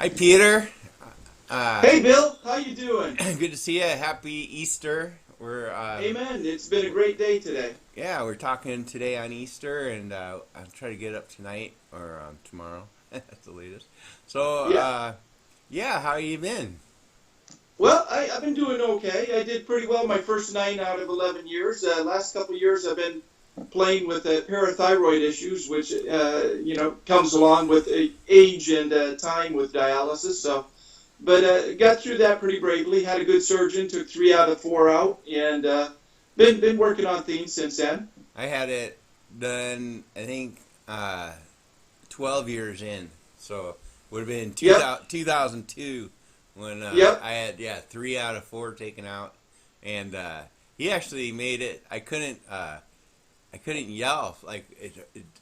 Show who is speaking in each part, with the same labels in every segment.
Speaker 1: Hi, Peter.
Speaker 2: Hey Bill, how you doing?
Speaker 1: Good to see you. Happy Easter.
Speaker 2: Amen. It's been a great day today.
Speaker 1: Yeah, we're talking today on Easter, and I'll try to get up tonight or tomorrow. That's the latest. So,
Speaker 2: Yeah.
Speaker 1: yeah, how you been?
Speaker 2: Well, I've been doing okay. I did pretty well my first 9 out of 11 years. Last couple of years, I've been playing with parathyroid issues, which comes along with age and time with dialysis. But got through that pretty bravely. Had a good surgeon. Took 3 out of 4 out, and been working on things since then.
Speaker 1: I had it done, I think, 12 years in. So, would have been
Speaker 2: Yep.
Speaker 1: 2002 when
Speaker 2: Yep.
Speaker 1: I had, 3 out of 4 taken out. And he actually made it, I couldn't yell. Like,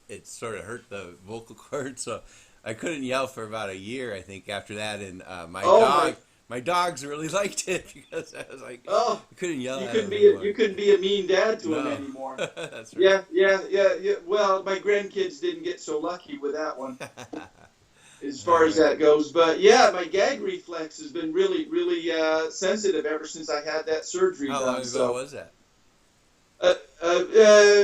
Speaker 1: it sort of hurt the vocal cord. So, I couldn't yell for about a year, I think, after that. And
Speaker 2: Oh my.
Speaker 1: my dogs really liked it because I was like,
Speaker 2: Oh.
Speaker 1: I couldn't yell
Speaker 2: You
Speaker 1: at
Speaker 2: couldn't
Speaker 1: them
Speaker 2: be a,
Speaker 1: anymore.
Speaker 2: you couldn't be a mean dad to him
Speaker 1: No,
Speaker 2: anymore.
Speaker 1: that's right.
Speaker 2: Yeah. Well, my grandkids didn't get so lucky with that one, as
Speaker 1: All
Speaker 2: far as
Speaker 1: right.
Speaker 2: that goes. But yeah, my gag reflex has been really sensitive ever since I had that surgery
Speaker 1: How long
Speaker 2: done.
Speaker 1: ago
Speaker 2: So,
Speaker 1: was that?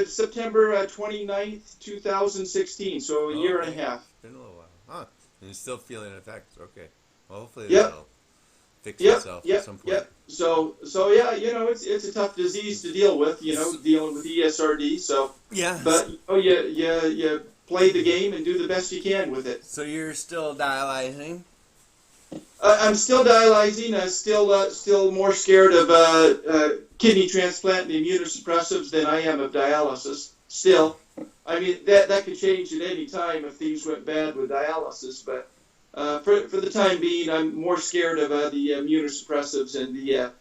Speaker 2: September 29th, 2016. So a year and
Speaker 1: Okay.
Speaker 2: a half.
Speaker 1: It's been a little while. Huh. And you're still feeling effects. Okay. Well, hopefully
Speaker 2: Yep.
Speaker 1: that'll fix
Speaker 2: Yep,
Speaker 1: itself at
Speaker 2: yep,
Speaker 1: some point.
Speaker 2: yep. So yeah, it's a tough disease to deal with,
Speaker 1: S-
Speaker 2: dealing with ESRD. So,
Speaker 1: Yeah.
Speaker 2: but you play the game and do the best you can with it.
Speaker 1: So you're still dialyzing?
Speaker 2: I'm still dialyzing. I'm still more scared of kidney transplant and immunosuppressives than I am of dialysis. Still, I mean that could change at any time if things went bad with dialysis. But for the time being, I'm more scared of the immunosuppressives and the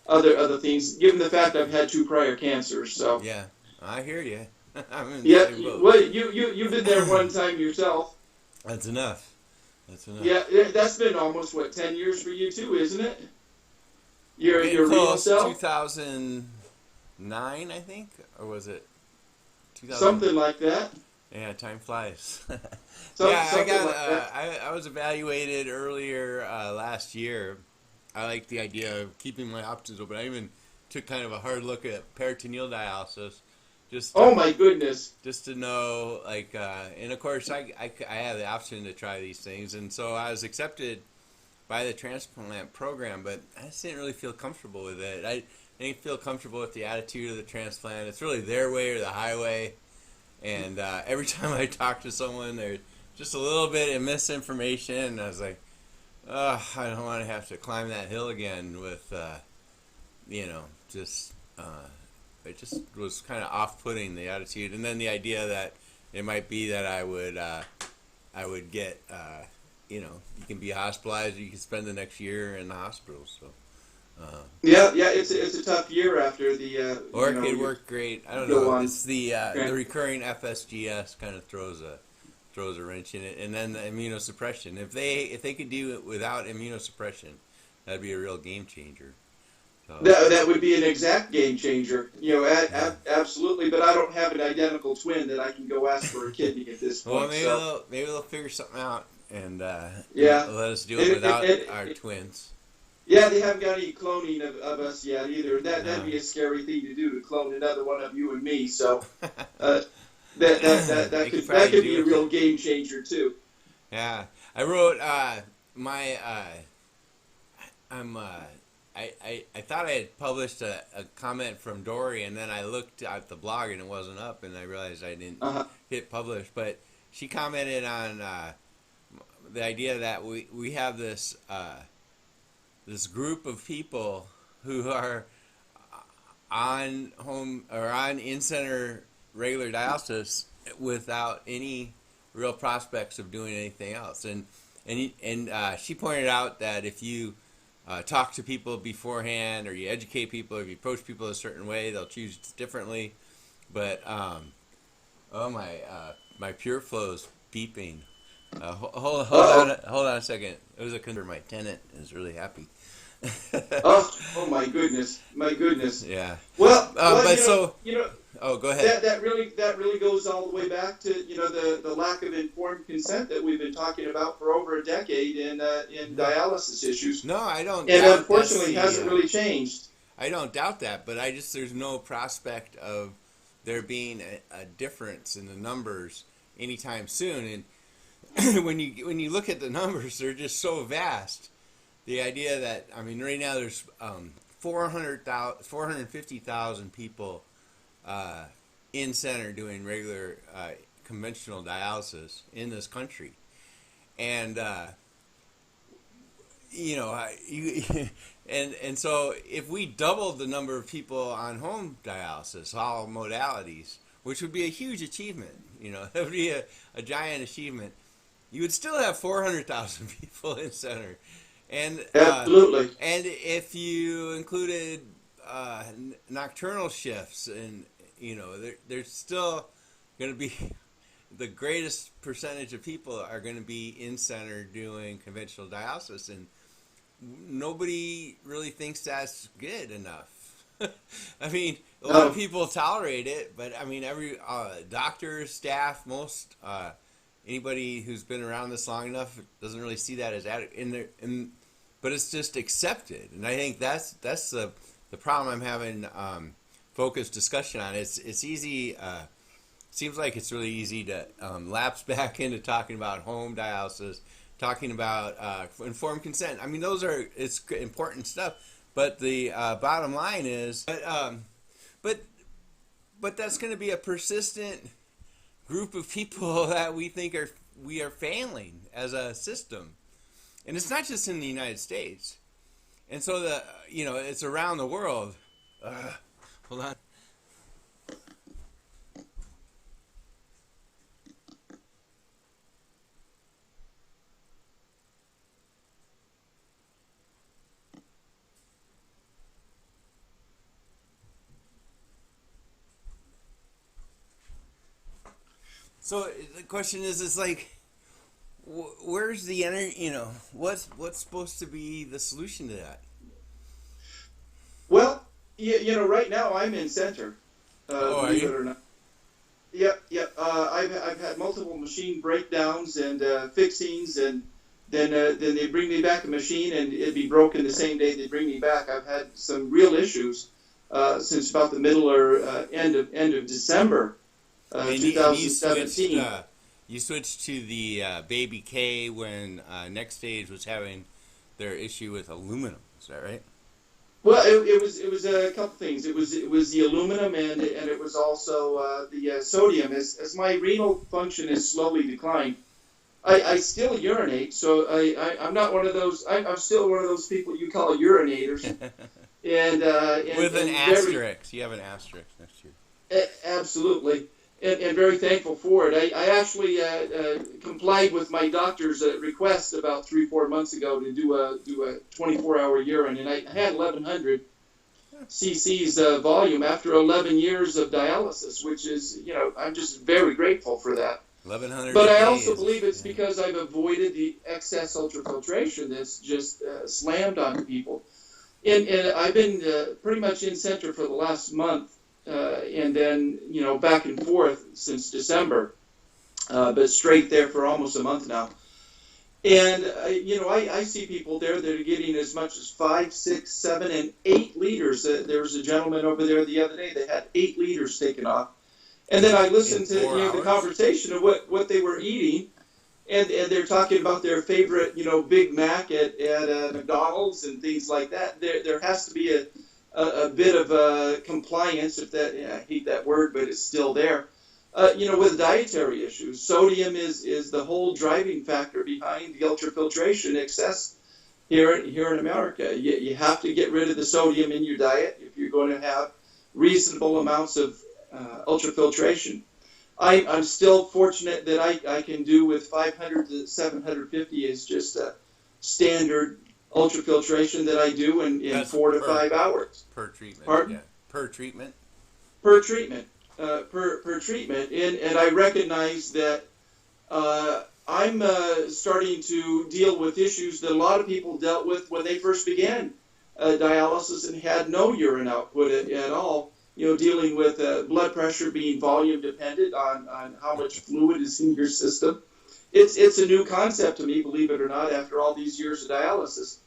Speaker 2: other things, given the fact I've had 2 prior cancers. So
Speaker 1: Yeah. I hear you. I'm in the
Speaker 2: yeah,
Speaker 1: same boat.
Speaker 2: well, you've been there one time yourself.
Speaker 1: That's enough. That's enough.
Speaker 2: Yeah, that's been almost 10 years for you too, isn't it? Your
Speaker 1: Getting
Speaker 2: your renal
Speaker 1: close.
Speaker 2: cell,
Speaker 1: 2009, I think? Or was it 2000?
Speaker 2: something like that.
Speaker 1: Yeah, time flies. Yeah, I
Speaker 2: Something
Speaker 1: got.
Speaker 2: like that.
Speaker 1: I was evaluated earlier last year. I like the idea of keeping my options open. I even took kind of a hard look at peritoneal dialysis, just
Speaker 2: Oh my goodness.
Speaker 1: just to know, like, and of course I have the option to try these things, and so I was accepted by the transplant program, but I just didn't really feel comfortable with it. I didn't feel comfortable with the attitude of the transplant. It's really their way or the highway. And every time I talk to someone, there's just a little bit of misinformation. And I was like, oh, I don't want to have to climb that hill again with, just, it just was kind of off-putting, the attitude. And then the idea that it might be that I would get, you can be hospitalized, or you can spend the next year in the hospital. So,
Speaker 2: Yeah. It's a tough year after the
Speaker 1: or it could work great. I don't
Speaker 2: go
Speaker 1: know.
Speaker 2: on.
Speaker 1: It's the recurring FSGS kind of throws a wrench in it, and then the immunosuppression. If they could do it without immunosuppression, that'd be a real game changer. So
Speaker 2: That would be an exact game changer.
Speaker 1: yeah.
Speaker 2: Absolutely. But I don't have an identical twin that I can go ask for a kidney at this
Speaker 1: Well,
Speaker 2: point. So
Speaker 1: maybe they'll figure something out and
Speaker 2: yeah,
Speaker 1: let us do it
Speaker 2: and,
Speaker 1: without
Speaker 2: and,
Speaker 1: our
Speaker 2: and,
Speaker 1: twins.
Speaker 2: yeah, they haven't got any cloning of us yet either. That'd
Speaker 1: No.
Speaker 2: be a scary thing to do, to clone another one of you and me. So uh, that
Speaker 1: They could
Speaker 2: that
Speaker 1: probably
Speaker 2: could
Speaker 1: do
Speaker 2: be a
Speaker 1: it.
Speaker 2: real game changer too.
Speaker 1: Yeah, I wrote my I'm I thought I had published a comment from Dory, and then I looked at the blog and it wasn't up, and I realized I didn't
Speaker 2: Uh-huh.
Speaker 1: hit publish. But she commented on the idea that we have this group of people who are on home or on in center regular dialysis without any real prospects of doing anything else. And she pointed out that if you talk to people beforehand, or you educate people, or if you approach people a certain way, they'll choose differently. But oh my pure flow's beeping. Hold
Speaker 2: Uh-oh.
Speaker 1: on a second. It was a concern. My tenant is really happy.
Speaker 2: Oh my goodness, my goodness.
Speaker 1: Yeah.
Speaker 2: Well,
Speaker 1: But so,
Speaker 2: you know,
Speaker 1: oh, go ahead.
Speaker 2: that really goes all the way back to the lack of informed consent that we've been talking about for over a decade in
Speaker 1: No,
Speaker 2: dialysis issues,
Speaker 1: no, I don't
Speaker 2: and
Speaker 1: doubt that's
Speaker 2: unfortunately
Speaker 1: the.
Speaker 2: hasn't really changed.
Speaker 1: I don't doubt that, but there's no prospect of there being a difference in the numbers anytime soon. And when you look at the numbers, they're just so vast. The idea that, I mean, right now there's 450,000 people in center doing regular conventional dialysis in this country, and and so if we doubled the number of people on home dialysis, all modalities, which would be a huge achievement, that would be a giant achievement. You would still have 400,000 people in center, and
Speaker 2: Absolutely.
Speaker 1: and if you included nocturnal shifts, and there's still going to be the greatest percentage of people are going to be in center doing conventional dialysis, and nobody really thinks that's good enough. I mean, a lot of
Speaker 2: No.
Speaker 1: people tolerate it, but I mean, every doctors, staff, most anybody who's been around this long enough doesn't really see that as adequate. But it's just accepted, and I think that's the problem I'm having focused discussion on. It's easy. Seems like it's really easy to lapse back into talking about home dialysis, talking about informed consent. I mean, it's important stuff. But the bottom line is, but that's going to be a persistent group of people that we are failing as a system, and it's not just in the United States. And so it's around the world. Hold on. So the question is like, where's the energy? What's supposed to be the solution to that?
Speaker 2: Well, right now I'm in center,
Speaker 1: Oh, are
Speaker 2: believe it
Speaker 1: you?
Speaker 2: or not. Yep, yep. I've had multiple machine breakdowns and fixings, and then they bring me back a machine, and it'd be broken the same day they bring me back. I've had some real issues since about the middle or end of December,
Speaker 1: And2017. you switched to the Baby K when Next Stage was having their issue with aluminum. Is that right?
Speaker 2: Well, it was a couple things. It was the aluminum, and it was also the sodium. As my renal function has slowly declined, I still urinate. So I'm not one of those. I'm still one of those people you call urinators.
Speaker 1: With an
Speaker 2: And
Speaker 1: asterisk. You have an asterisk next to you.
Speaker 2: absolutely, and very thankful for it. I actually complied with my doctor's request about 3-4 months ago to do a 24-hour urine, and I had 1,100 cc's volume after 11 years of dialysis, which is I'm just very grateful for that.
Speaker 1: 1,100
Speaker 2: But
Speaker 1: a
Speaker 2: I
Speaker 1: day
Speaker 2: also
Speaker 1: is,
Speaker 2: believe it's
Speaker 1: yeah.
Speaker 2: because I've avoided the excess ultrafiltration that's just slammed on people. And I've been pretty much in center for the last month, and then back and forth since December, but straight there for almost a month now. And I see people there that are getting as much as 5, 6, 7, and 8 liters. There was a gentleman over there the other day that had 8 liters taken off. And then I
Speaker 1: In
Speaker 2: listened to
Speaker 1: 4 hours?
Speaker 2: the conversation of what they were eating, and they're talking about their favorite Big Mac at McDonald's and things like that. There has to be a bit of compliance, if that I hate that word, but it's still there. With dietary issues, sodium is the whole driving factor behind the ultrafiltration excess here in America. You have to get rid of the sodium in your diet if you're going to have reasonable amounts of ultrafiltration. I'm still fortunate that I can do with 500 to 750 is just a standard ultrafiltration that I do in
Speaker 1: That's
Speaker 2: 4 to 5 hours.
Speaker 1: per treatment.
Speaker 2: Pardon?
Speaker 1: Yeah. Per treatment.
Speaker 2: Per treatment. Per treatment. And I recognize that I'm starting to deal with issues that a lot of people dealt with when they first began dialysis and had no urine output at all. Dealing with blood pressure being volume dependent on how much fluid is in your system. It's a new concept to me, believe it or not, after all these years of dialysis.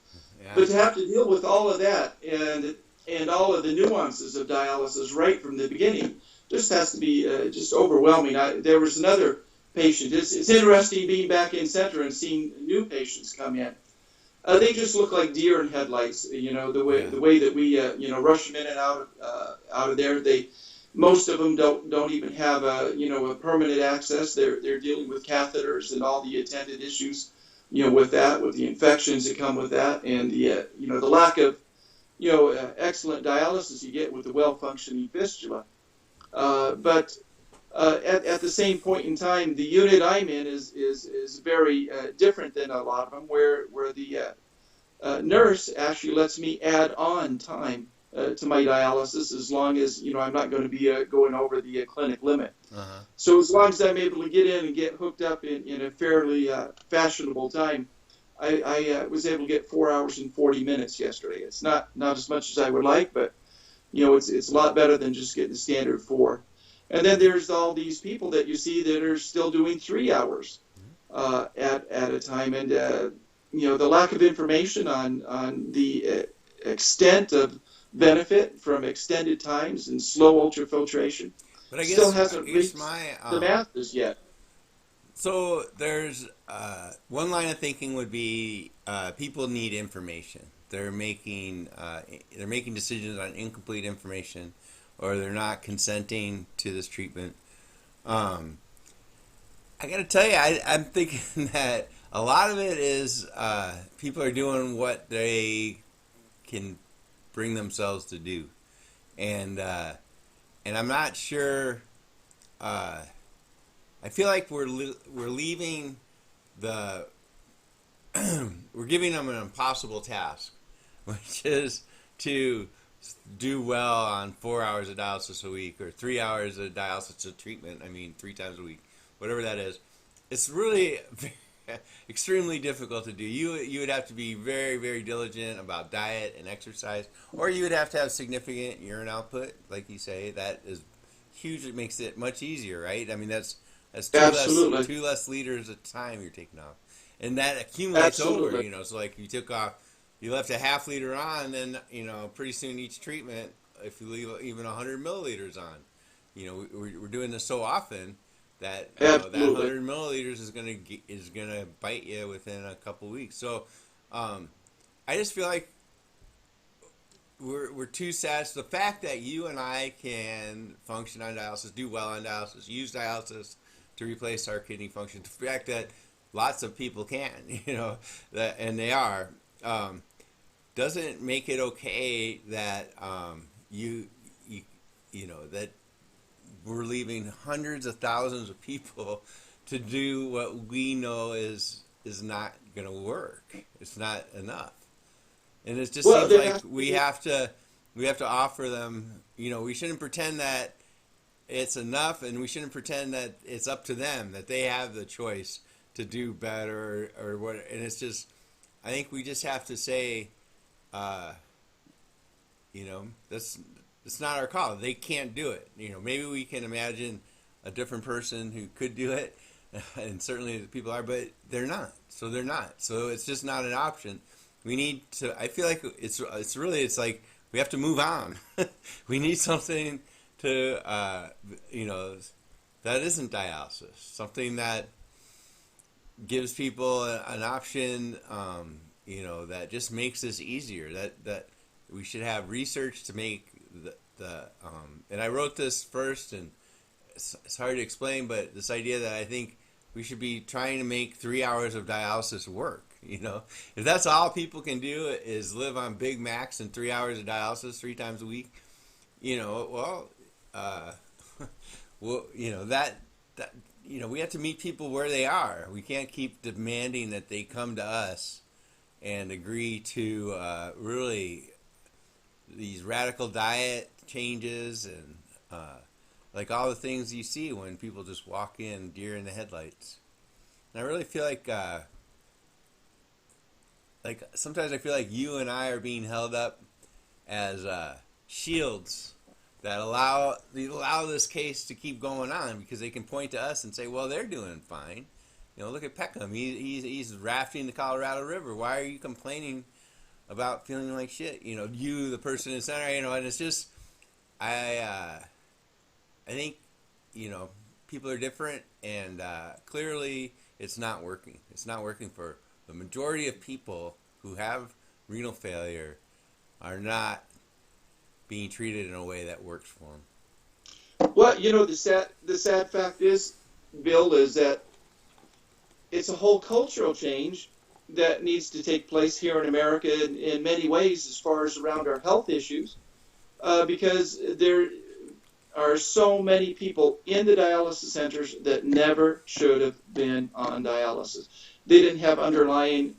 Speaker 1: Yeah.
Speaker 2: But to have to deal with all of that and all of the nuances of dialysis right from the beginning just has to be just overwhelming. There was another patient. It's interesting being back in center and seeing new patients come in. They just look like deer in headlights. The way that we rush them in and out of there. Most of them don't even have a permanent access. They're dealing with catheters and all the attendant issues with the infections that come with that, and the lack of excellent dialysis you get with the well functioning fistula. But at the same point in time, the unit I'm in is very different than a lot of them, where the nurse actually lets me add on time to my dialysis as long as I'm not going to be going over the clinic limit.
Speaker 1: Uh-huh.
Speaker 2: So as long as I'm able to get in and get hooked up in a fairly fashionable time, I was able to get 4 hours and 40 minutes yesterday. It's not as much as I would like, but it's a lot better than just getting the standard 4. And then there's all these people that you see that are still doing 3 hours at a time, and the lack of information on the extent of benefit from extended times and slow ultrafiltration
Speaker 1: But I
Speaker 2: still
Speaker 1: guess
Speaker 2: hasn't reached
Speaker 1: my
Speaker 2: the masses yet.
Speaker 1: so there's one line of thinking would be people need information. They're making decisions on incomplete information, or they're not consenting to this treatment. I got to tell you, I'm thinking that a lot of it is people are doing what they can bring themselves to do, and I'm not sure. I feel like we're leaving the we're giving them an impossible task, which is to do well on 4 hours of dialysis a week or 3 hours of dialysis of treatment. I mean, 3 times a week, whatever that is. It's really extremely difficult to do. You would have to be very, very diligent about diet and exercise, or you would have to have significant urine output, like you say. That is huge. It makes it much easier, right? I mean, that's
Speaker 2: Absolutely.
Speaker 1: two less liters of time you're taking off, and that accumulates
Speaker 2: Absolutely.
Speaker 1: over. So like you took off, you left a half liter on, then pretty soon each treatment, if you leave even 100 milliliters on, we're doing this so often that that
Speaker 2: Absolutely.
Speaker 1: 100 milliliters is gonna bite you within a couple weeks. So I just feel like we're too sad. So the fact that you and I can function on dialysis, do well on dialysis, use dialysis to replace our kidney function, the fact that lots of people can, and they are, doesn't make it okay that that we're leaving hundreds of thousands of people to do what we know is not going to work. It's not enough, and it just seems like we have to offer them. We shouldn't pretend that it's enough, and we shouldn't pretend that it's up to them, that they have the choice to do better or what. And it's just, I think we just have to say, that's it's not our call. They can't do it. Maybe we can imagine a different person who could do it, and certainly the people are, but they're not. So they're not. So it's just not an option. We need to. I feel like it's like we have to move on. We need something to that isn't dialysis. Something that gives people an option. That just makes this easier. That we should have research to make and I wrote this first, and it's hard to explain, but this idea that I think we should be trying to make 3 hours of dialysis work. If that's all people can do is live on Big Macs and 3 hours of dialysis 3 times a week, well, that we have to meet people where they are. We can't keep demanding that they come to us and agree to really these radical diet changes and like all the things you see when people just walk in deer in the headlights. And I really feel like like sometimes I feel like you and I are being held up as shields that allow this case to keep going on because they can point to us and say, well, they're doing fine. You know, look at Peckham. He's rafting the Colorado River. Why are you complaining about feeling like shit? You know, you, the person in the center. You know, and it's just I think, you know, people are different, and clearly it's not working. It's not working for the majority of people who have renal failure are not being treated in a way that works for them.
Speaker 2: Well, you know, the sad fact is, Bill, is that it's a whole cultural change that needs to take place here in America in many ways as far as around our health issues, because there are so many people in the dialysis centers that never should have been on dialysis. They didn't have underlying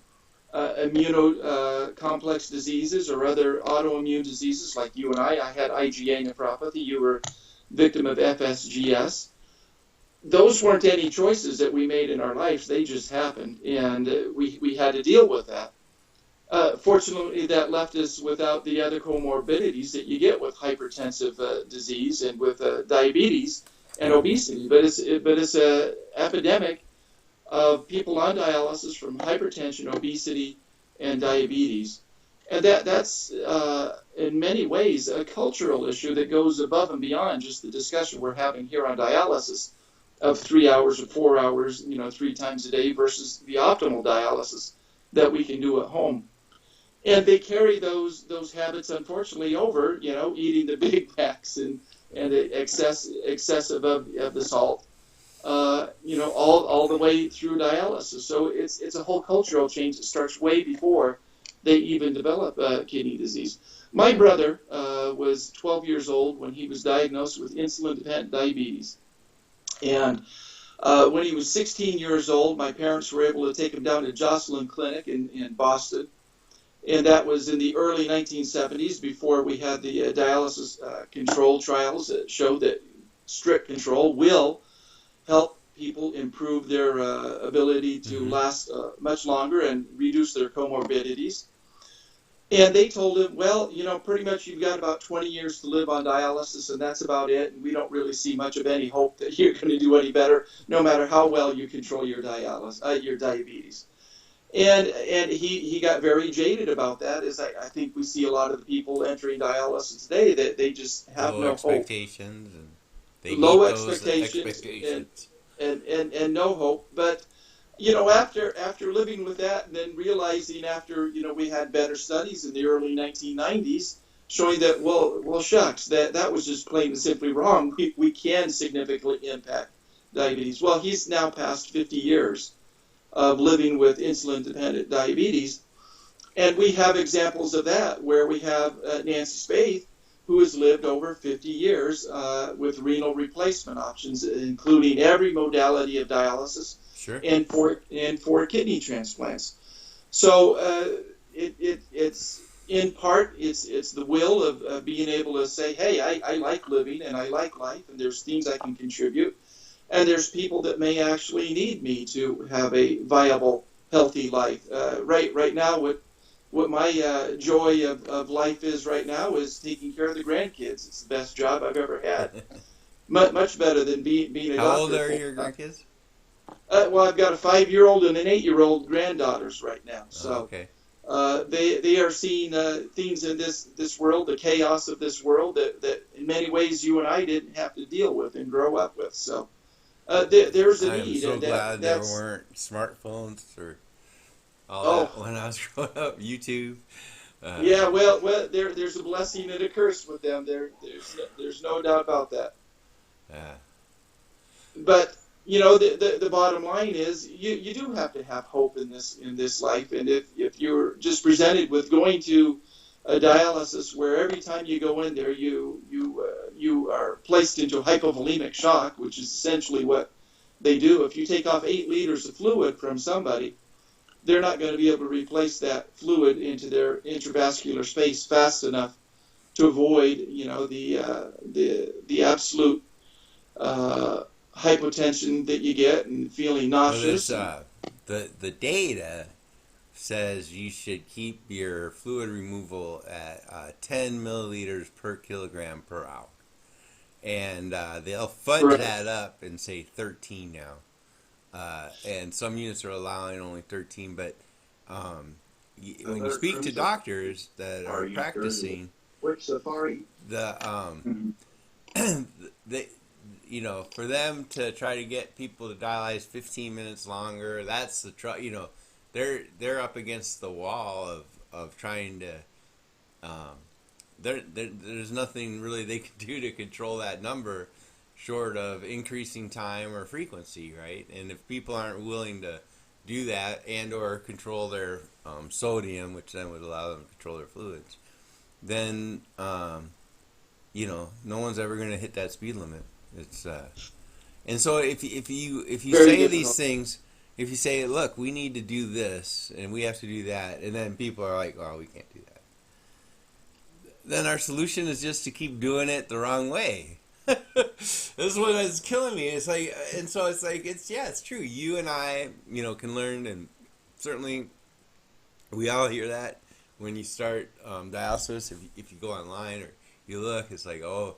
Speaker 2: immunocomplex diseases or other autoimmune diseases like you and I. I had IgA nephropathy. You were victim of FSGS. Those weren't any choices that we made in our lives. They just happened, and we had to deal with that. Fortunately, that left us without the other comorbidities that you get with hypertensive disease and with diabetes and obesity. But it's an epidemic of people on dialysis from hypertension, obesity, and diabetes. And that's in many ways a cultural issue that goes above and beyond just the discussion we're having here on dialysis of 3 hours or 4 hours, 3 times a day versus the optimal dialysis that we can do at home. And they carry those habits, unfortunately, over, eating the Big Macs and excessive of the salt, all the way through dialysis. So it's a whole cultural change that starts way before they even develop kidney disease. My brother was 12 years old when he was diagnosed with insulin-dependent diabetes. And when he was 16 years old, my parents were able to take him down to Joslin Clinic in Boston. And that was in the early 1970s before we had the dialysis control trials that showed that strict control will help people improve their ability to last much longer and reduce their comorbidities. And they told him, well, pretty much you've got about 20 years to live on dialysis, and that's about it. And we don't really see much of any hope that you're going to do any better, no matter how well you control your diabetes. And he got very jaded about that, as I think we see a lot of the people entering dialysis today, that they just have no
Speaker 1: expectations
Speaker 2: hope.
Speaker 1: And they
Speaker 2: low
Speaker 1: meet
Speaker 2: expectations and no hope. But after living with that, and then realizing after we had better studies in the early 1990s showing that well shucks, that was just plain and simply wrong. We can significantly impact diabetes. Well, he's now past 50 years of living with insulin-dependent diabetes. And we have examples of that where we have Nancy Spaeth, who has lived over 50 years with renal replacement options, including every modality of dialysis.
Speaker 1: Sure.
Speaker 2: and for kidney transplants. So it's in part it's the will of being able to say, hey, I like living and I like life, and there's things I can contribute. And there's people that may actually need me to have a viable, healthy life. Right now, what my joy of life is right now is taking care of the grandkids. It's the best job I've ever had. Much better than being a doctor.
Speaker 1: How old are your grandkids?
Speaker 2: Well, I've got a 5-year-old and an 8-year-old granddaughters right now. So
Speaker 1: okay.
Speaker 2: They are seeing things in this world, the chaos of this world that in many ways you and I didn't have to deal with and grow up with. So there's a need.
Speaker 1: I'm so glad there weren't smartphones or all that when I was growing up. YouTube.
Speaker 2: Yeah, well, there's a blessing and a curse with them. There's no doubt about that. But the bottom line is you do have to have hope in this life, and if you're just presented with going to a dialysis where every time you go in there you are placed into hypovolemic shock, which is essentially what they do. If you take off 8 liters of fluid from somebody, they're not going to be able to replace that fluid into their intravascular space fast enough to avoid the absolute hypotension that you get and feeling nauseous.
Speaker 1: The data says you should keep your fluid removal at 10 milliliters per kilogram per hour. And they'll fudge
Speaker 2: Correct.
Speaker 1: that up and say 13 now. And some units are allowing only 13, but when you speak to doctors that are practicing,
Speaker 3: Which Safari?
Speaker 1: the they, for them to try to get people to dialyze 15 minutes longer, that's the they're up against the wall of trying to. There's nothing really they can do to control that number, short of increasing time or frequency, right? And if people aren't willing to do that and or control their sodium, which then would allow them to control their fluids, then no one's ever going to hit that speed limit. It's and so if you
Speaker 2: Very
Speaker 1: say
Speaker 2: difficult.
Speaker 1: these things, if you say, look, we need to do this and we have to do that, and then people are like, oh, we can't do that, then our solution is just to keep doing it the wrong way. This is what is killing me. It's like, and so it's like, it's true. You and I, can learn, and certainly we all hear that when you start dialysis. If you go online or you look, it's like, what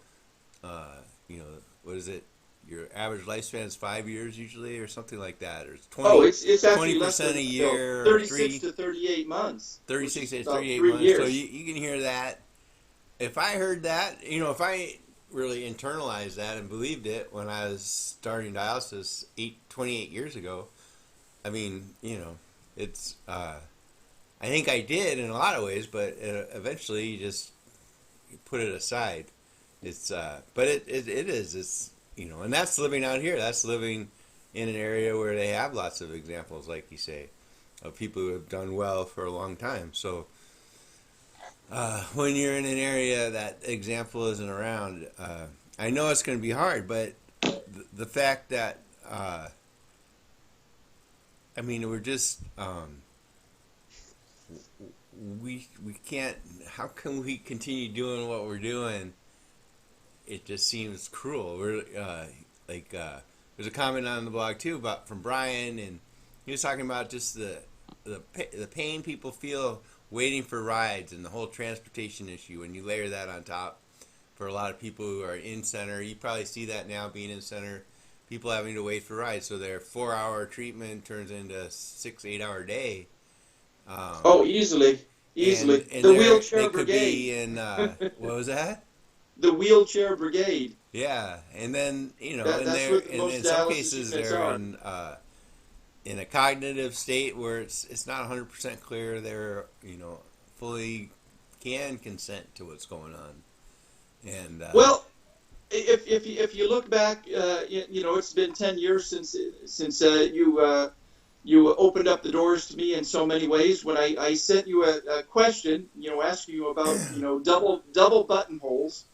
Speaker 1: is it? Your average lifespan is 5 years usually, or something like that, or it's 20.
Speaker 2: Oh, it's actually less
Speaker 1: 20%
Speaker 2: than
Speaker 1: a year,
Speaker 2: 36 to 38 months.
Speaker 1: 36 to
Speaker 2: about
Speaker 1: 38
Speaker 2: 3
Speaker 1: months.
Speaker 2: years.
Speaker 1: So you can hear that. If I heard that, if I really internalized that and believed it when I was starting dialysis 28 years ago, I mean, it's, I think I did in a lot of ways, but eventually you just put it aside. It's, but it is, it's, and that's living out here. That's living in an area where they have lots of examples, like you say, of people who have done well for a long time. So, when you're in an area that example isn't around, I know it's going to be hard, but the fact that, we're just, we can't, how can we continue doing what we're doing? It just seems cruel. We're, there's a comment on the blog too from Brian, and he was talking about just the pain people feel waiting for rides and the whole transportation issue. When you layer that on top, for a lot of people who are in center, you probably see that now being in center, people having to wait for rides. So their 4-hour treatment turns into a 6-8 hour day.
Speaker 2: Easily.
Speaker 1: And
Speaker 2: The wheelchair
Speaker 1: they could
Speaker 2: brigade.
Speaker 1: be in, what was that?
Speaker 2: The wheelchair brigade.
Speaker 1: Yeah, and then
Speaker 2: That's what most
Speaker 1: in some
Speaker 2: dialysis
Speaker 1: cases
Speaker 2: units
Speaker 1: they're
Speaker 2: are.
Speaker 1: in a cognitive state where it's not 100% clear they're fully can consent to what's going on. And
Speaker 2: Well, if you look back, it's been 10 years since you opened up the doors to me in so many ways. When I sent you a question, asking you about double buttonholes.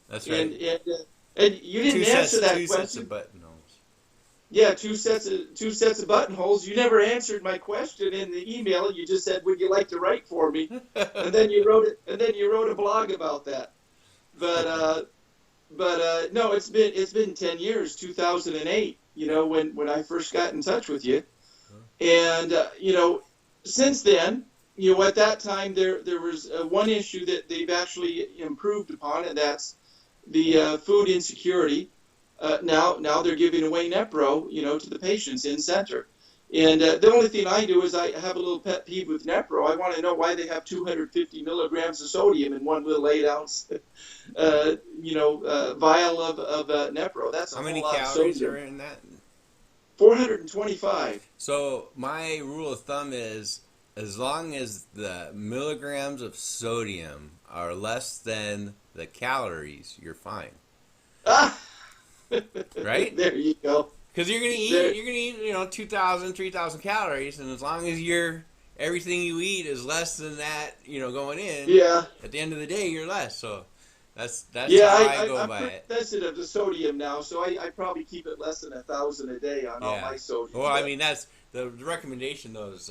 Speaker 1: that's right.
Speaker 2: And you didn't answer that
Speaker 1: two
Speaker 2: question.
Speaker 1: sets of buttonholes.
Speaker 2: Yeah, two sets of buttonholes. You never answered my question in the email. You just said, "Would you like to write for me?" And then you wrote it. And then you wrote a blog about that. But no, it's been 10 years. 2008. When I first got in touch with you, and since then, at that time there was one issue that they've actually improved upon, and that's the food insecurity. Now they're giving away Nepro, to the patients in center. And the only thing I do is I have a little pet peeve with Nepro. I want to know why they have 250 milligrams of sodium in one little 8-ounce, vial of Nepro. That's a
Speaker 1: How
Speaker 2: whole
Speaker 1: many
Speaker 2: lot of
Speaker 1: calories
Speaker 2: sodium.
Speaker 1: are in that?
Speaker 2: 425.
Speaker 1: So my rule of thumb is, as long as the milligrams of sodium are less than the calories, you're fine.
Speaker 2: Ah!
Speaker 1: Right?
Speaker 2: There you go.
Speaker 1: Because you're gonna eat 2,000, 3,000 calories, and as long as everything you eat is less than that, going in,
Speaker 2: Yeah.
Speaker 1: at the end of the day, you're less. So that's
Speaker 2: Yeah,
Speaker 1: how I go
Speaker 2: I'm
Speaker 1: by
Speaker 2: pretty
Speaker 1: it.
Speaker 2: sensitive to sodium now, so I probably keep it less than 1,000 a day on all my sodium.
Speaker 1: Well, I mean, that's the recommendation. Though is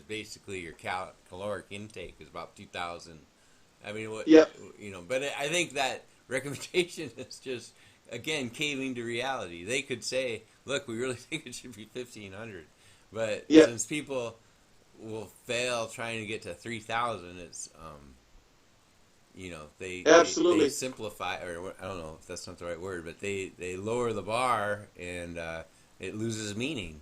Speaker 1: basically your caloric intake is about 2,000. I mean,
Speaker 2: Yep.
Speaker 1: But I think that recommendation is just, again, caving to reality. They could say, look, we really think it should be 1,500, but
Speaker 2: Yep.
Speaker 1: since people will fail trying to get to 3,000. It's they
Speaker 2: Absolutely.
Speaker 1: simplify, or I don't know if that's not the right word, but they lower the bar, and it loses meaning.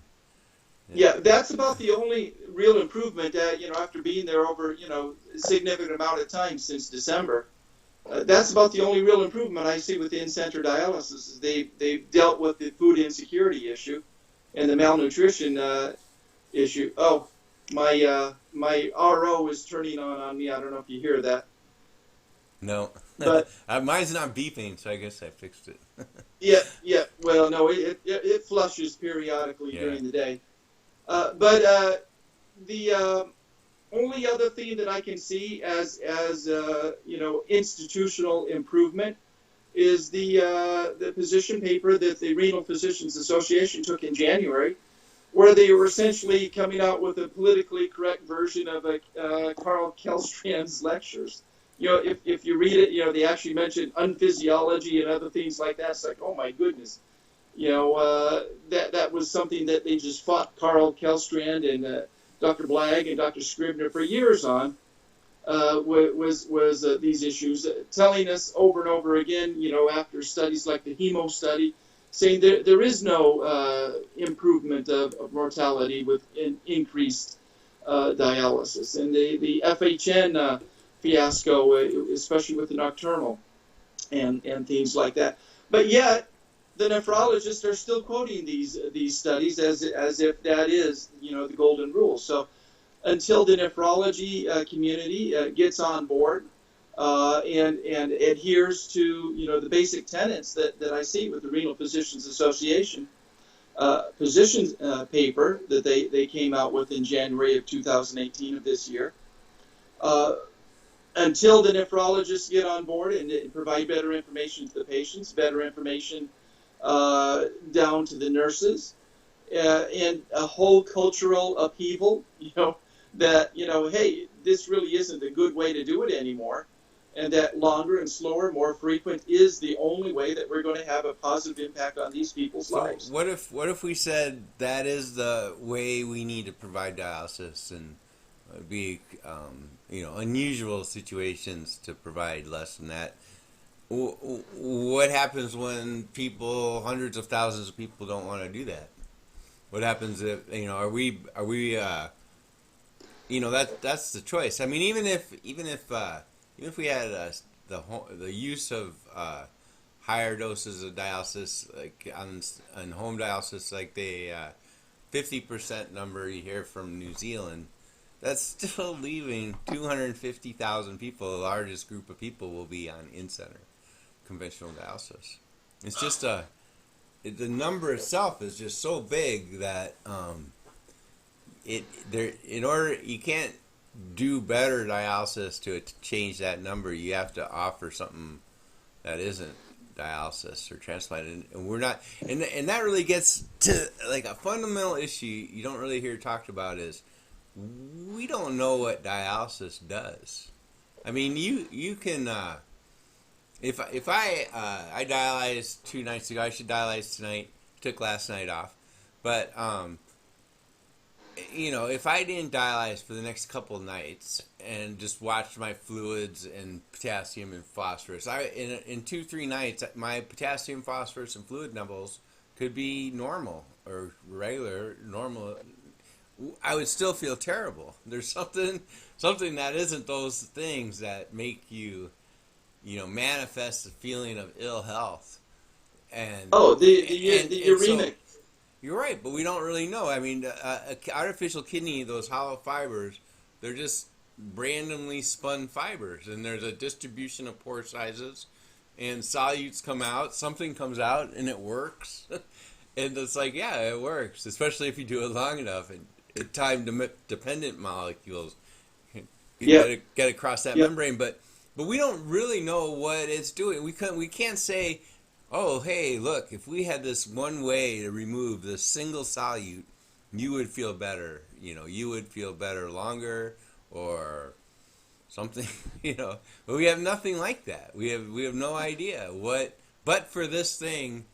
Speaker 2: Yeah, that's about the only real improvement. After being there over a significant amount of time since December, that's about the only real improvement I see with in-center dialysis. Is they've dealt with the food insecurity issue and the malnutrition issue. Oh, my RO is turning on me. I don't know if you hear that,
Speaker 1: No,
Speaker 2: but
Speaker 1: mine's not beeping, so I guess I fixed it.
Speaker 2: yeah, yeah. Well, no, it flushes periodically
Speaker 1: Yeah.
Speaker 2: during the day. But the only other thing that I can see as institutional improvement is the position paper that the Renal Physicians Association took in January, where they were essentially coming out with a politically correct version of Carl Kellstrand's lectures. If you read it, they actually mention unphysiology and other things like that. It's like, oh my goodness, that was something that they just fought Carl Kellstrand and Dr. Blagg and Dr. Scribner for years on. Was these issues, telling us over and over again, after studies like the HEMO study, saying there is no improvement of mortality with increased dialysis. And the FHN fiasco, especially with the nocturnal and things like that. But yet, the nephrologists are still quoting these studies as if that is, the golden rule. So until the nephrology community gets on board and adheres to the basic tenets that I see with the Renal Physicians Association position paper that they came out with in January of 2018 of this year. Until the nephrologists get on board and provide better information to the patients, better information down to the nurses, and a whole cultural upheaval, that, hey, this really isn't a good way to do it anymore, and that longer and slower, more frequent is the only way that we're going to have a positive impact on these people's
Speaker 1: So
Speaker 2: lives.
Speaker 1: what if we said that is the way we need to provide dialysis, and it'd be unusual situations to provide less than that? What happens when hundreds of thousands of people don't want to do that? What happens if are we that's the choice. I mean, even if we had the use of higher doses of dialysis, like on home dialysis, like the 50% number you hear from New Zealand, that's still leaving 250,000 people. The largest group of people will be on in-center conventional dialysis. It's just the number itself is just so big that you can't do better dialysis to change that number. You have to offer something that isn't dialysis or transplant, and we're not. And that really gets to like a fundamental issue you don't really hear talked about is we don't know what dialysis does. I mean, you can. If I dialyzed 2 nights ago, I should dialyze tonight. Took last night off, but if I didn't dialyze for the next couple of nights and just watched my fluids and potassium and phosphorus, in 2-3 nights my potassium, phosphorus, and fluid levels could be normal or regular normal. I would still feel terrible. There's something that isn't those things that make you manifest a feeling of ill health. And
Speaker 2: The uremic.
Speaker 1: so you're right, but we don't really know. I mean, artificial kidney, those hollow fibers, they're just randomly spun fibers, and there's a distribution of pore sizes, and solutes come out, something comes out, and it works. And it's like, yeah, it works, especially if you do it long enough. And time-dependent molecules get across that membrane, but we don't really know what it's doing. We can't say, oh, hey, look, if we had this one way to remove this single solute, you would feel better. You would feel better longer or something, But we have nothing like that. We have no idea what. But for this thing,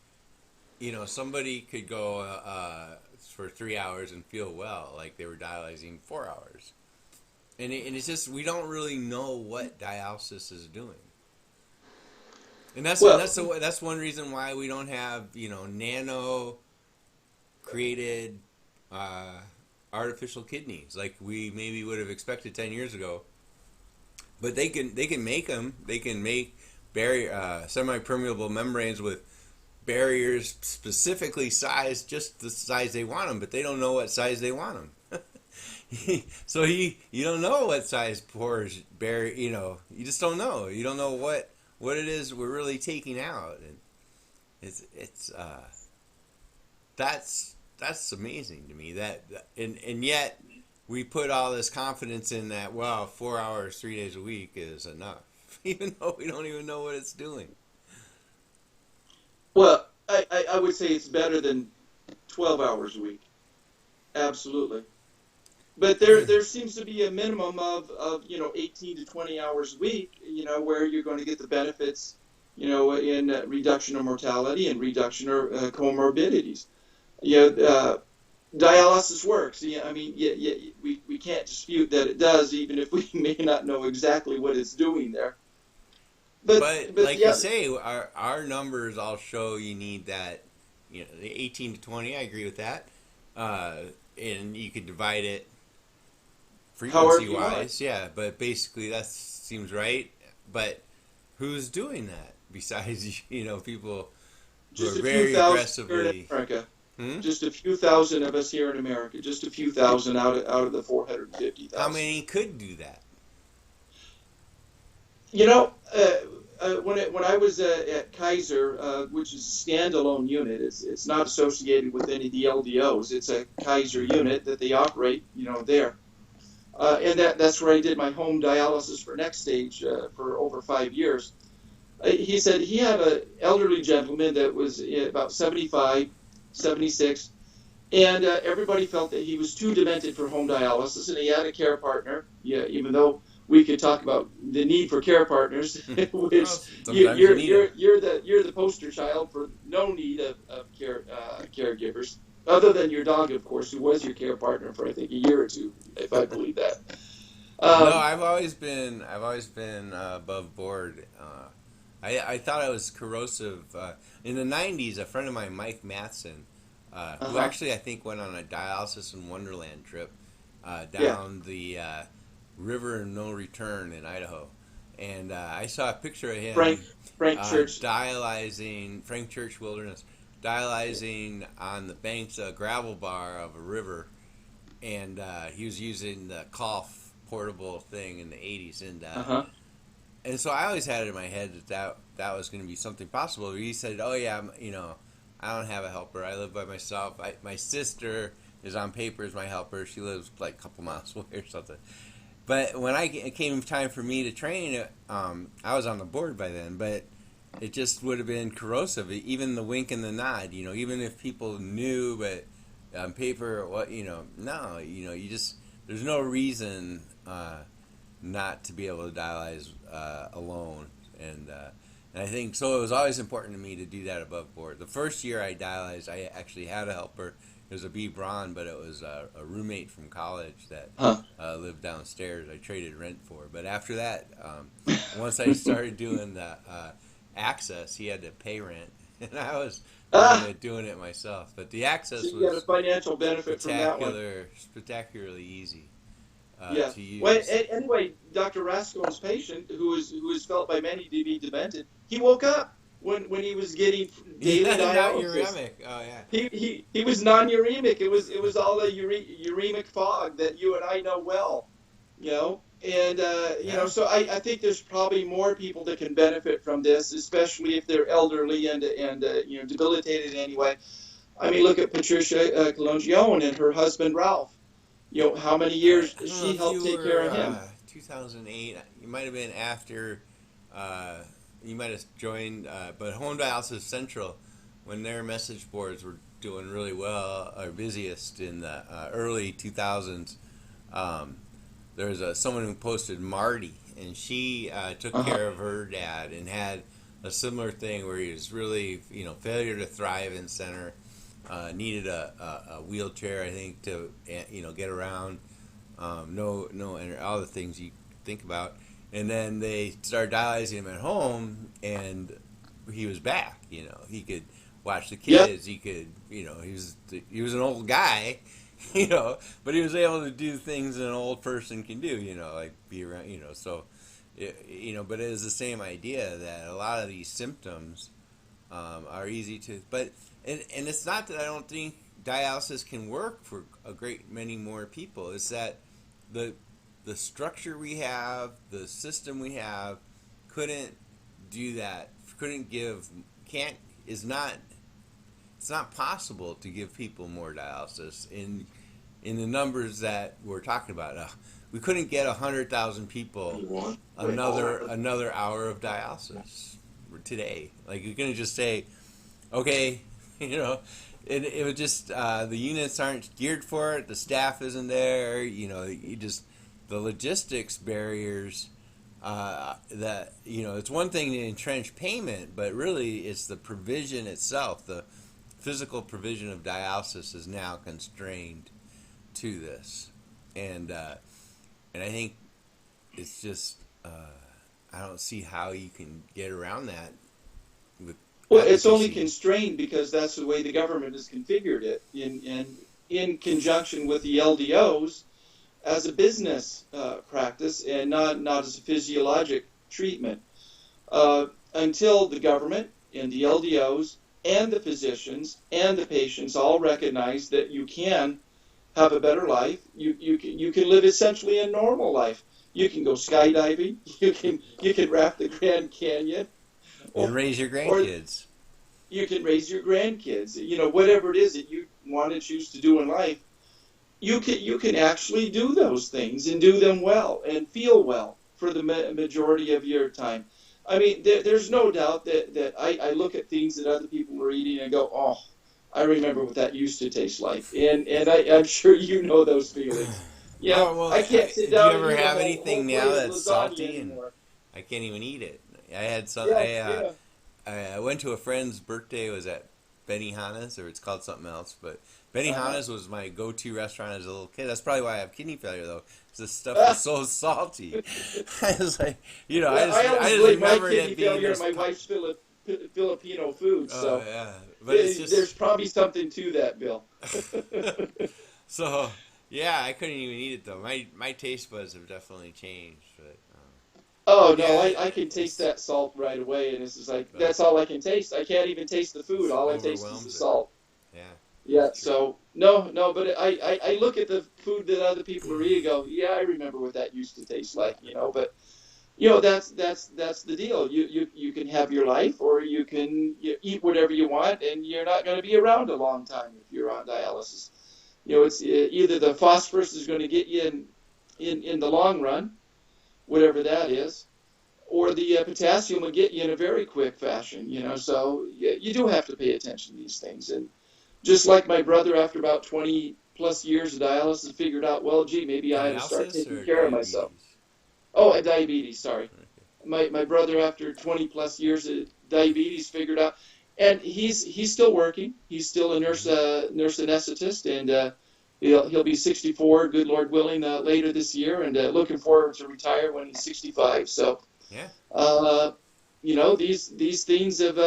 Speaker 1: somebody could go for 3 hours and feel well, like they were dialyzing 4 hours. And it's just, we don't really know what dialysis is doing. And
Speaker 2: Well,
Speaker 1: that's one reason why we don't have, nano created uh, artificial kidneys like we maybe would have expected 10 years ago. But they can make them. They can make semi-permeable membranes with barriers specifically sized just the size they want them, but they don't know what size they want them. So you don't know what size pores barrier. You just don't know. You don't know what it is we're really taking out, and it's that's amazing to me. And yet we put all this confidence in that. Well, 4 hours, 3 days a week is enough, even though we don't even know what it's doing.
Speaker 2: well, I would say it's better than 12 hours a week. Absolutely. But there seems to be a minimum of 18 to 20 hours a week, where you're going to get the benefits, in reduction of mortality and reduction of comorbidities. Dialysis works. Yeah, I mean, we can't dispute that it does, even if we may not know exactly what it's doing there.
Speaker 1: But
Speaker 2: But
Speaker 1: like you say, our numbers all show you need that, the 18 to 20. I agree with that. And you could divide it
Speaker 2: however
Speaker 1: frequency
Speaker 2: you want.
Speaker 1: wise, yeah. But basically, that seems right. But who's doing that besides people who
Speaker 2: Just
Speaker 1: are
Speaker 2: a few
Speaker 1: very
Speaker 2: thousand here in
Speaker 1: aggressively?
Speaker 2: America.
Speaker 1: Hmm?
Speaker 2: Just a few thousand of us here in America. Just a few thousand out of the
Speaker 1: How
Speaker 2: 450,000.
Speaker 1: many could do that?
Speaker 2: You know, when I was at Kaiser, which is a standalone unit, it's not associated with any of the LDOs. It's a Kaiser unit that they operate, there. And that's where I did my home dialysis for Next Stage for over 5 years. He said he had an elderly gentleman that was about 75, 76, and everybody felt that he was too demented for home dialysis, and he had a care partner. Yeah, even though we could talk about the need for care partners, which
Speaker 1: Well, sometimes you need them.
Speaker 2: you're the poster child for no need of caregivers, other than your dog, of course, who was your care partner for I think a year or two, if I believe that.
Speaker 1: No,
Speaker 2: Um,
Speaker 1: I've always been above board. I thought I was corrosive. In the '90s, a friend of mine, Mike Matson, who
Speaker 2: uh-huh.
Speaker 1: actually I think went on a dialysis in Wonderland trip
Speaker 2: Yeah.
Speaker 1: down the river no return in Idaho, and I saw a picture of
Speaker 2: Frank
Speaker 1: him
Speaker 2: Frank Church.
Speaker 1: dialyzing Frank Church Wilderness, dialyzing on the banks of a gravel bar of a river, and he was using the cough portable thing in the '80s,
Speaker 2: Uh-huh.
Speaker 1: and so I always had it in my head that was going to be something possible. He said, "Oh yeah, I don't have a helper. I live by myself. My sister is on paper as my helper. She lives like a couple miles away or something." But when it came time for me to train, I was on the board by then. But it just would have been corrosive. Even the wink and the nod, even if people knew, but on paper, no, you just there's no reason not to be able to dialyze alone, and I think so. It was always important to me to do that above board. The first year I dialyzed, I actually had a helper. It was a B. Braun, but it was a roommate from college that
Speaker 2: Huh.
Speaker 1: lived downstairs. I traded rent for. But after that, once I started doing the access, he had to pay rent, and I was
Speaker 2: Ah,
Speaker 1: doing it myself. But the
Speaker 2: so
Speaker 1: access
Speaker 2: you got a
Speaker 1: was
Speaker 2: financial benefit from that one.
Speaker 1: spectacularly easy
Speaker 2: Yeah.
Speaker 1: to
Speaker 2: Well,
Speaker 1: use.
Speaker 2: anyway, Dr. Rasco's patient, who is felt by many to be demented, he woke up when he was getting daily
Speaker 1: Not
Speaker 2: dialysis.
Speaker 1: uremic. Oh yeah.
Speaker 2: He was non-uremic. It was all the uremic fog that you and I know well, And
Speaker 1: Yeah.
Speaker 2: so I think there's probably more people that can benefit from this, especially if they're elderly and debilitated anyway. I mean, look at Patricia Colongione and her husband Ralph. How many years
Speaker 1: I don't know
Speaker 2: she
Speaker 1: if
Speaker 2: helped
Speaker 1: you
Speaker 2: take care
Speaker 1: were
Speaker 2: of him.
Speaker 1: 2008. You might have been after. Uh, you might have joined, but Home Dialysis Central, when their message boards were doing really well, or busiest in the early 2000s. Um, there was someone who posted Marty, and she took
Speaker 2: Uh huh.
Speaker 1: care of her dad and had a similar thing where he was really, failure to thrive in center, needed a wheelchair, I think, to get around. No, and all the things you think about. And then they started dialyzing him at home, and he was back. He could watch the
Speaker 2: Yeah.
Speaker 1: kids. He could, he was an old guy, but he was able to do things an old person can do. Like be around. So, but it is the same idea that a lot of these symptoms are easy to, but and it's not that I don't think dialysis can work for a great many more people. It's that the the structure we have, the system we have, couldn't do that. Couldn't give, can't is not. It's not possible to give people more dialysis in the numbers that we're talking about. We couldn't get 100,000 people another hour of dialysis today. Like you're gonna just say, okay, it would just the units aren't geared for it. The staff isn't there. You just the logistics barriers. That it's one thing to entrench payment, but really it's the provision itself. The physical provision of dialysis is now constrained to this, and I think it's just I don't see how you can get around that with
Speaker 2: Well, it's only
Speaker 1: advocacy.
Speaker 2: constrained because that's the way the government has configured it in conjunction with the LDOs as a business practice and not as a physiologic treatment. Until the government and the LDOs and the physicians and the patients all recognize that you can have a better life, you can live essentially a normal life. You can go skydiving, you can raft the Grand Canyon,
Speaker 1: And
Speaker 2: or
Speaker 1: raise your
Speaker 2: or
Speaker 1: grandkids.
Speaker 2: you can raise your grandkids. Whatever it is that you want to choose to do in life, you can actually do those things and do them well and feel well for the majority of your time. I mean, there's no doubt that I look at things that other people are eating and go, oh, I remember what that used to taste like, and I'm sure you know those feelings.
Speaker 1: Oh well,
Speaker 2: I can't sit
Speaker 1: do you
Speaker 2: down and
Speaker 1: ever
Speaker 2: eat a
Speaker 1: have
Speaker 2: whole
Speaker 1: anything now
Speaker 2: plate of
Speaker 1: that's
Speaker 2: lasagna
Speaker 1: salty and
Speaker 2: anymore.
Speaker 1: I can't even eat it? I had some.
Speaker 2: Yeah, yeah.
Speaker 1: I went to a friend's birthday. It was at Benihana's, or it's called something else. But
Speaker 2: Uh-huh.
Speaker 1: Benihana's was my go-to restaurant as a little kid. That's probably why I have kidney failure, though, because this stuff was so salty. I was like, I
Speaker 2: Well,
Speaker 1: just
Speaker 2: I
Speaker 1: I
Speaker 2: always
Speaker 1: just
Speaker 2: blame my
Speaker 1: remembered
Speaker 2: kidney
Speaker 1: it being
Speaker 2: failure on
Speaker 1: this.
Speaker 2: my wife's Filipino food,
Speaker 1: Oh
Speaker 2: so
Speaker 1: yeah, but it's
Speaker 2: there's
Speaker 1: just
Speaker 2: probably something to that, Bill.
Speaker 1: so. Yeah, I couldn't even eat it though. My taste buds have definitely changed, but
Speaker 2: Oh no,
Speaker 1: yeah,
Speaker 2: I can taste
Speaker 1: it's
Speaker 2: that salt right away, and it's just like
Speaker 1: but
Speaker 2: that's all I can taste. I can't even taste the food. All I taste is the
Speaker 1: overwhelms it.
Speaker 2: salt.
Speaker 1: Yeah,
Speaker 2: Yeah,
Speaker 1: that's true.
Speaker 2: so no, but I look at the food that other people are eating, and go, yeah, I remember what that used to taste like, but that's the deal. You can have your life, or you eat whatever you want, and you're not going to be around a long time if you're on dialysis. It's either the phosphorus is going to get you in the long run, whatever that is, or the potassium will get you in a very quick fashion. So you do have to pay attention to these things. And just like my brother, after about 20 plus years of dialysis, figured out, well, gee, maybe I ought to start
Speaker 1: Dialysis
Speaker 2: taking
Speaker 1: or
Speaker 2: care of myself.
Speaker 1: diabetes?
Speaker 2: Oh, and diabetes, sorry.
Speaker 1: Okay.
Speaker 2: My brother, after 20 plus years of diabetes, figured out, and he's still working. He's still a
Speaker 1: Hmm.
Speaker 2: nurse anesthetist, and he'll be 64, good Lord willing, later this year, and looking forward to retire when he's 65. So,
Speaker 1: Yeah.
Speaker 2: uh, these things have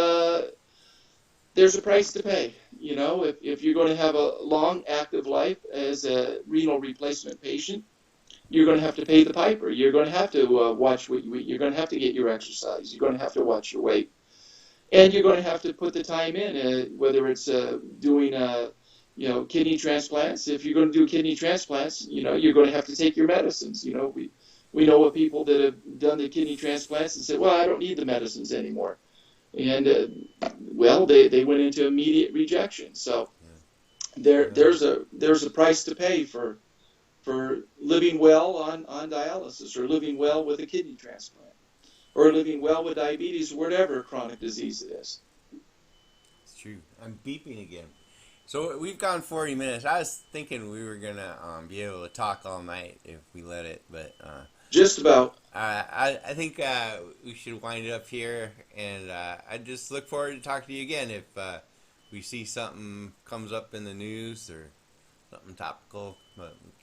Speaker 2: there's a price to pay. If you're going to have a long active life as a renal replacement patient, you're going to have to pay the piper. You're going to have to watch what you eat. You're going to have to get your exercise. You're going to have to watch your weight, and you're going to have to put the time in. Whether it's doing kidney transplants. If you're going to do kidney transplants, you're going to have to take your medicines. We know of people that have done the kidney transplants and said, well, I don't need the medicines anymore, and well, they went into immediate rejection. So
Speaker 1: Yeah.
Speaker 2: there's a price to pay for living well on dialysis, or living well with a kidney transplant, or living well with diabetes, or whatever chronic disease it is.
Speaker 1: It's true. I'm beeping again. So we've gone 40 minutes. I was thinking we were gonna be able to talk all night if we let it, but
Speaker 2: Just about.
Speaker 1: I think we should wind it up here, and I just look forward to talking to you again if we see something comes up in the news or something topical,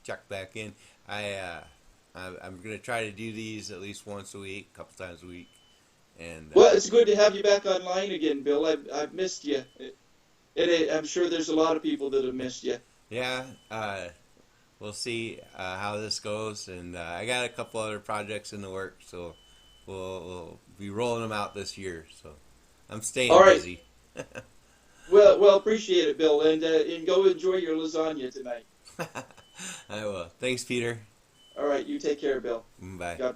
Speaker 1: check back in. I'm gonna try to do these at least once a week, a couple times a week, and
Speaker 2: Well, it's good to have you back online again, Bill. I've missed you, and I'm sure there's a lot of people that have missed you.
Speaker 1: yeah, we'll see how this goes. And I got a couple other projects in the works, so we'll be rolling them out this year. So I'm staying
Speaker 2: All right.
Speaker 1: busy.
Speaker 2: Well, appreciate it, Bill, and go enjoy your lasagna tonight.
Speaker 1: I will. Thanks, Peter.
Speaker 2: All right, you take care, Bill.
Speaker 1: Bye.
Speaker 2: God